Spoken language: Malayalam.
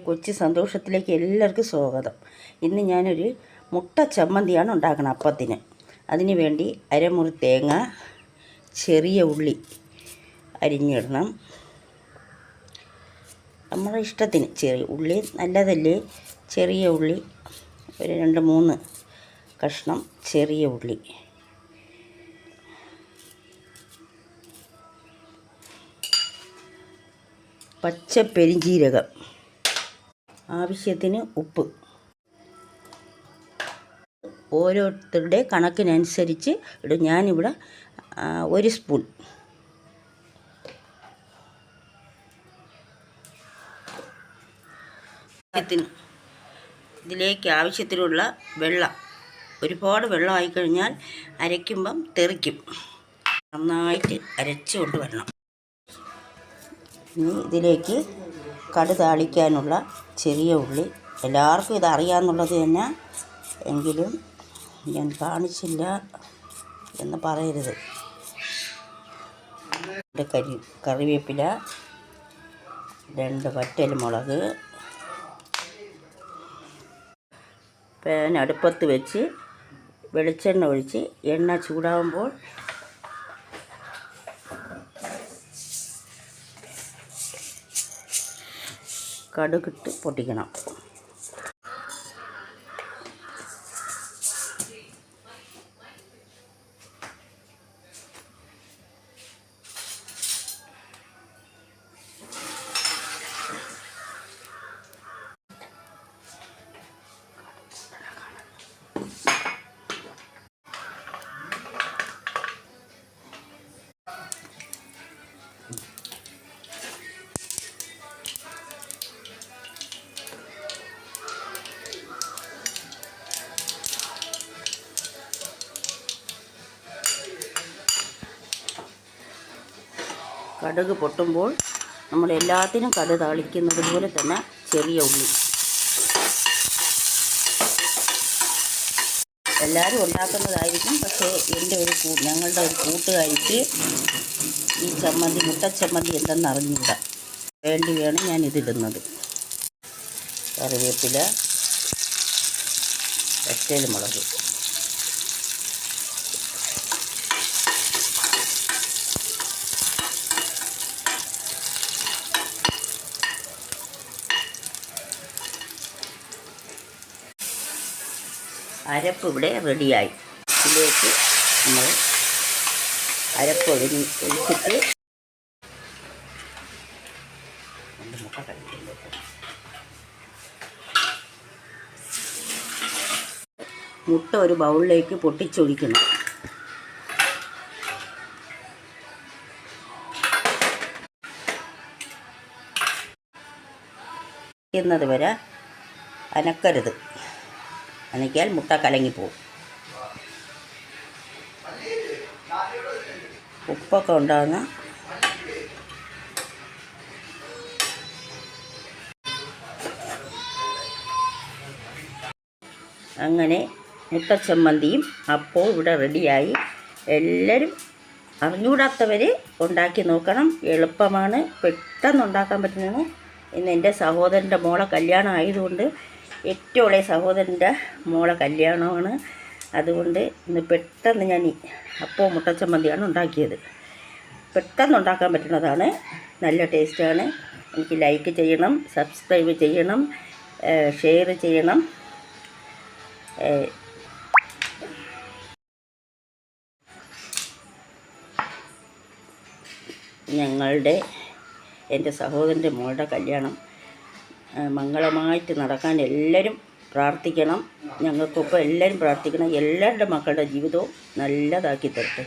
കൊച്ചു സന്തോഷത്തിലേക്ക് എല്ലാവർക്കും സ്വാഗതം. ഇന്ന് ഞാനൊരു മുട്ട ചമ്മന്തിയാണ് ഉണ്ടാക്കുന്നത് അപ്പത്തിന്. അതിന് വേണ്ടി അരമുറി തേങ്ങ, ചെറിയ ഉള്ളി അരിഞ്ഞിടണം. നമ്മുടെ ഇഷ്ടത്തിന് ചെറിയ ഉള്ളി നല്ലതല്ലേ. ചെറിയ ഉള്ളി ഒരു 2-3 കഷ്ണം ചെറിയ ഉള്ളി, പച്ച പെരിഞ്ജീരകം, ആവശ്യത്തിന് ഉപ്പ്. ഓരോരുത്തരുടെ കണക്കിനനുസരിച്ച് ഇടും. ഞാനിവിടെ 1 സ്പൂൺ. ഇതിലേക്ക് ആവശ്യത്തിനുള്ള വെള്ളം. ഒരുപാട് വെള്ളം ആയിക്കഴിഞ്ഞാൽ അരയ്ക്കുമ്പം തെറിക്കും. നന്നായിട്ട് അരച്ച് കൊണ്ട് വരണം. ഇനി ഇതിലേക്ക് കടുക് താളിക്കാനുള്ള ചെറിയ ഉള്ളി. എല്ലാവർക്കും ഇത് അറിയാമെന്നുള്ളത് തന്നെ, എങ്കിലും ഞാൻ കാണിച്ചില്ല എന്ന് പറയരുത്. കറിവേപ്പില, 2 വറ്റൽമുളക്. പാൻ അടുപ്പത്ത് വെച്ച് വെളിച്ചെണ്ണ ഒഴിച്ച് എണ്ണ ചൂടാകുമ്പോൾ കടുകിട്ട് പൊട്ടിക്കണം. കടുക് പൊട്ടുമ്പോൾ നമ്മൾ എല്ലാത്തിനും കടുക് താളിക്കുന്നത് പോലെ തന്നെ ചെറിയ ഉള്ളി. എല്ലാവരും ഉണ്ടാക്കുന്നതായിരിക്കും, പക്ഷേ ഞങ്ങളുടെ ഒരു കൂട്ടുകാരിക്ക് ഈ ചമ്മന്തി, മുട്ടച്ചമ്മന്തി എന്തെന്ന് അറിഞ്ഞില്ല. വേണ്ടിയാണ് ഞാനിതിടുന്നത്. കറിവേപ്പില, വറ്റൽമുളക്, അരപ്പ് ഇവിടെ റെഡിയായി. ഇതിലേക്ക് നമ്മൾ അരപ്പ് ഒഴിച്ചിട്ട് മുട്ട ഒരു ബൗളിലേക്ക് പൊട്ടിച്ചൊഴിക്കണം. എന്നത് വരെ അനക്കരുത്. അനക്കിയാൽ മുട്ട കലങ്ങിപ്പോവും. ഉപ്പൊക്കെ ഉണ്ടാകുന്ന അങ്ങനെ മുട്ടച്ചമ്മന്തിയും അപ്പോൾ ഇവിടെ റെഡിയായി. എല്ലാവരും അറിഞ്ഞുകൂടാത്തവർ ഉണ്ടാക്കി നോക്കണം. എളുപ്പമാണ്, പെട്ടെന്ന് ഉണ്ടാക്കാൻ പറ്റുന്നതാണ്. ഇന്ന് എൻ്റെ സഹോദരൻ്റെ മോളെ കല്യാണം ആയതുകൊണ്ട്, ഏറ്റവും ഇളയ സഹോദരൻ്റെ മോളെ കല്യാണമാണ്. അതുകൊണ്ട് ഇന്ന് പെട്ടെന്ന് ഞാൻ അപ്പോൾ മുട്ടച്ചമ്മന്തിയാണ് ഉണ്ടാക്കിയത്. പെട്ടെന്ന് ഉണ്ടാക്കാൻ പറ്റുന്നതാണ്, നല്ല ടേസ്റ്റാണ്. എനിക്ക് ലൈക്ക് ചെയ്യണം, സബ്സ്ക്രൈബ് ചെയ്യണം, ഷെയർ ചെയ്യണം. എൻ്റെ സഹോദരൻ്റെ മോളുടെ കല്യാണം മംഗളമായിട്ട് നടക്കാൻ എല്ലാവരും പ്രാർത്ഥിക്കണം. ഞങ്ങൾക്കൊപ്പം എല്ലാവരും പ്രാർത്ഥിക്കണം. എല്ലാവരുടെ മക്കളുടെ ജീവിതവും നല്ലതാക്കി തരട്ടെ.